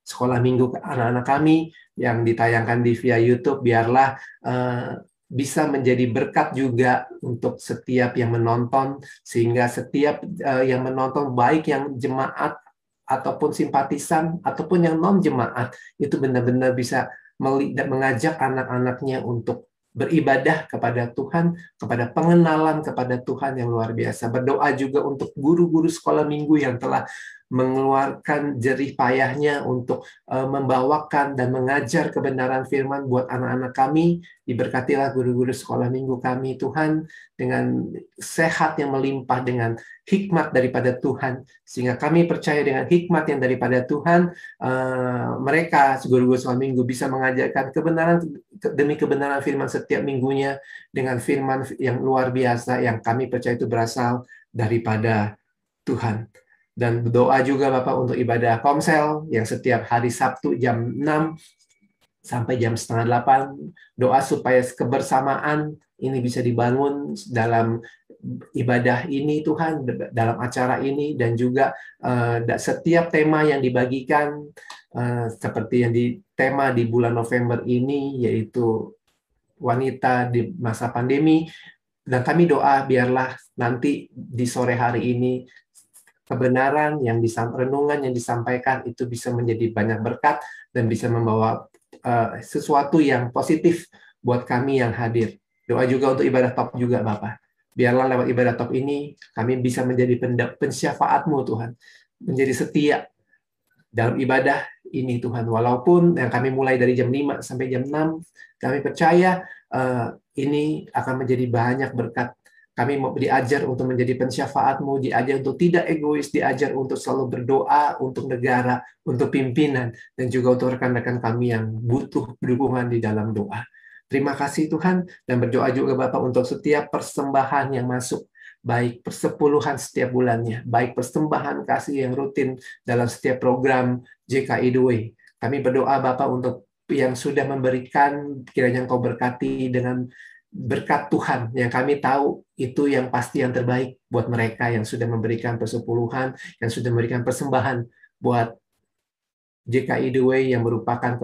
Sekolah minggu anak-anak kami yang ditayangkan via YouTube, biarlah bisa menjadi berkat juga untuk setiap yang menonton, sehingga setiap yang menonton, baik yang jemaat ataupun simpatisan ataupun yang non jemaat, itu benar-benar bisa mengajak anak-anaknya untuk beribadah kepada Tuhan, kepada pengenalan kepada Tuhan yang luar biasa. Berdoa juga untuk guru-guru sekolah minggu yang telah mengeluarkan jerih payahnya untuk membawakan dan mengajar kebenaran firman buat anak-anak kami. Diberkatilah guru-guru sekolah minggu kami, Tuhan, dengan sehat yang melimpah, dengan hikmat daripada Tuhan, sehingga kami percaya dengan hikmat yang daripada Tuhan, mereka guru-guru sekolah minggu bisa mengajarkan kebenaran demi kebenaran firman setiap minggunya dengan firman yang luar biasa yang kami percaya itu berasal daripada Tuhan. Dan berdoa juga Bapak untuk ibadah Komsel yang setiap hari Sabtu jam 6 sampai jam 7:30. Doa supaya kebersamaan ini bisa dibangun dalam ibadah ini Tuhan, dalam acara ini, dan juga setiap tema yang dibagikan seperti yang tema di bulan November ini, yaitu wanita di masa pandemi. Dan kami doa biarlah nanti di sore hari ini kebenaran renungan yang disampaikan itu bisa menjadi banyak berkat dan bisa membawa sesuatu yang positif buat kami yang hadir. Doa juga untuk ibadah top juga Bapak. Biarlah lewat ibadah top ini kami bisa menjadi pensyafaat-Mu Tuhan, menjadi setia dalam ibadah ini Tuhan. Walaupun yang kami mulai dari jam 5 sampai jam 6, kami percaya ini akan menjadi banyak berkat. Kami mau diajar untuk menjadi pensyafaat-Mu, diajar untuk tidak egois, diajar untuk selalu berdoa untuk negara, untuk pimpinan, dan juga untuk rekan-rekan kami yang butuh dukungan di dalam doa. Terima kasih Tuhan, dan berdoa juga Bapak untuk setiap persembahan yang masuk, baik persepuluhan setiap bulannya, baik persembahan kasih yang rutin dalam setiap program JKI The Way. Kami berdoa Bapak untuk yang sudah memberikan, kiranya Engkau berkati dengan berkat Tuhan yang kami tahu itu yang pasti yang terbaik buat mereka yang sudah memberikan persepuluhan, yang sudah memberikan persembahan buat JKI The Way yang merupakan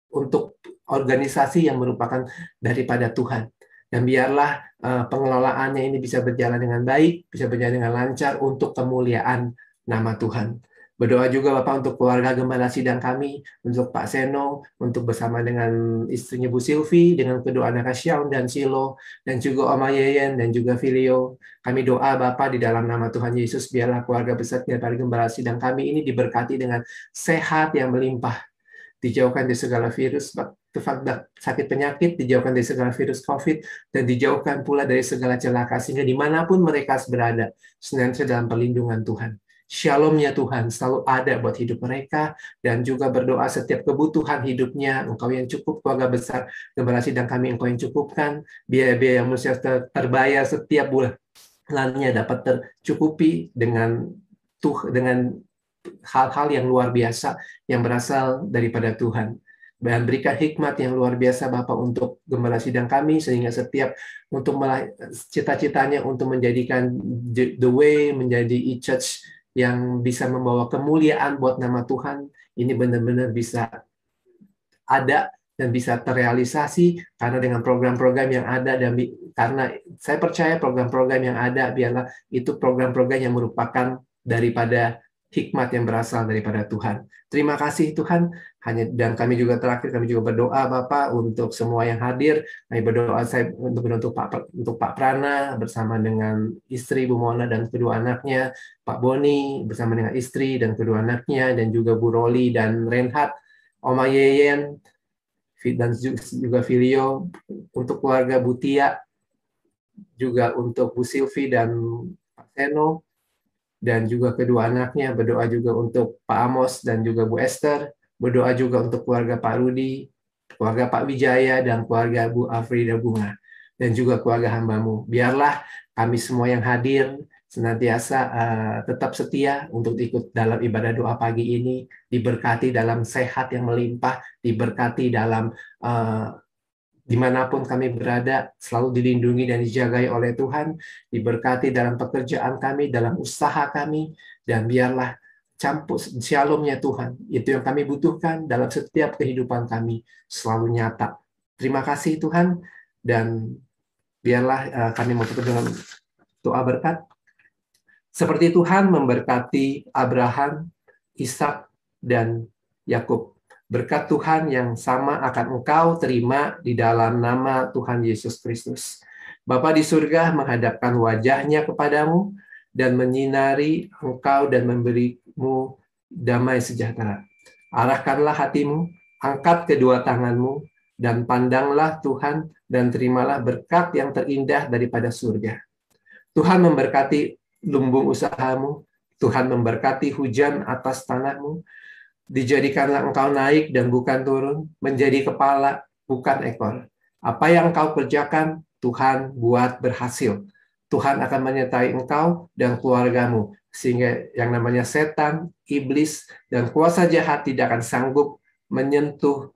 untuk organisasi yang merupakan daripada Tuhan. Dan biarlah pengelolaannya ini bisa berjalan dengan baik, bisa berjalan dengan lancar untuk kemuliaan nama Tuhan. Berdoa juga Bapak untuk keluarga Gembala Sidang kami, untuk Pak Seno, untuk bersama dengan istrinya Bu Silvi, dengan kedua anak Syaun dan Silo, dan juga Oma Yeyen, dan juga Filio. Kami doa Bapak di dalam nama Tuhan Yesus, biarlah keluarga besar daripada Gembala Sidang kami ini diberkati dengan sehat yang melimpah, dijauhkan dari segala virus, sakit penyakit, dijauhkan dari segala virus COVID, dan dijauhkan pula dari segala celaka, sehingga dimanapun mereka berada, senantiasa dalam perlindungan Tuhan. Shalom-nya Tuhan selalu ada buat hidup mereka, dan juga berdoa setiap kebutuhan hidupnya, Engkau yang cukup, keluarga besar Gembala Sidang kami Engkau yang cukupkan, biaya-biaya yang mesti terbayar setiap bulannya dapat tercukupi dengan hal-hal yang luar biasa yang berasal daripada Tuhan. Dan berikan hikmat yang luar biasa Bapak untuk Gembala Sidang kami, sehingga setiap untuk cita-citanya untuk menjadikan The Way menjadi e-church yang bisa membawa kemuliaan buat nama Tuhan, ini benar-benar bisa ada dan bisa terrealisasi karena dengan program-program yang ada, dan karena saya percaya program-program yang ada biarlah itu program-program yang merupakan daripada hikmat yang berasal daripada Tuhan. Terima kasih Tuhan. Dan kami juga terakhir kami juga berdoa Bapak untuk semua yang hadir. Kami berdoa saya untuk Pak Prana bersama dengan istri Bu Mona dan kedua anaknya, Pak Boni bersama dengan istri dan kedua anaknya, dan juga Bu Roli dan Renhat, Oma Yeyen, dan juga Filio, untuk keluarga Bu Tia, juga untuk Bu Silvi dan Pak Seno, dan juga kedua anaknya. Berdoa juga untuk Pak Amos dan juga Bu Esther. Berdoa juga untuk keluarga Pak Rudi, keluarga Pak Wijaya, dan keluarga Bu Afrida Bunga, dan juga keluarga hamba-Mu. Biarlah kami semua yang hadir senantiasa tetap setia untuk ikut dalam ibadah doa pagi ini, diberkati dalam sehat yang melimpah, diberkati dalam dimanapun kami berada, selalu dilindungi dan dijagai oleh Tuhan, diberkati dalam pekerjaan kami, dalam usaha kami, dan biarlah campur shalom-nya Tuhan, itu yang kami butuhkan dalam setiap kehidupan kami, selalu nyata. Terima kasih Tuhan, dan biarlah kami menutup dengan doa berkat. Seperti Tuhan memberkati Abraham, Ishak, dan Yakub. Berkat Tuhan yang sama akan engkau terima di dalam nama Tuhan Yesus Kristus. Bapa di surga menghadapkan wajahnya kepadamu dan menyinari engkau dan memberimu damai sejahtera. Arahkanlah hatimu, angkat kedua tanganmu, dan pandanglah Tuhan dan terimalah berkat yang terindah daripada surga. Tuhan memberkati lumbung usahamu, Tuhan memberkati hujan atas tanahmu, dijadikanlah engkau naik dan bukan turun, menjadi kepala, bukan ekor. Apa yang engkau kerjakan, Tuhan buat berhasil. Tuhan akan menyertai engkau dan keluargamu, sehingga yang namanya setan, iblis, dan kuasa jahat tidak akan sanggup menyentuh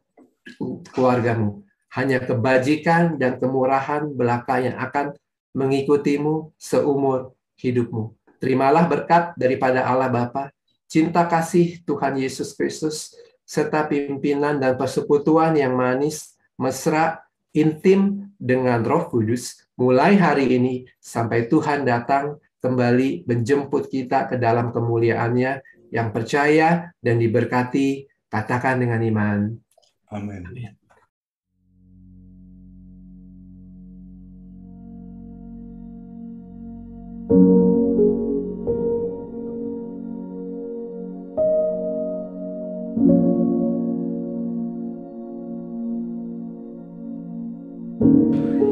keluargamu. Hanya kebajikan dan kemurahan belaka yang akan mengikutimu seumur hidupmu. Terimalah berkat daripada Allah Bapa, cinta kasih Tuhan Yesus Kristus, serta pimpinan dan persekutuan yang manis, mesra, intim dengan Roh Kudus, mulai hari ini sampai Tuhan datang kembali menjemput kita ke dalam kemuliaan-Nya. Yang percaya dan diberkati, katakan dengan iman. Amin. Amin.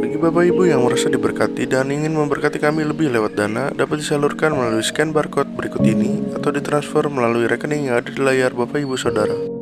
Bagi Bapak Ibu yang merasa diberkati dan ingin memberkati kami lebih lewat dana, dapat disalurkan melalui scan barcode berikut ini atau ditransfer melalui rekening yang ada di layar Bapak Ibu Saudara.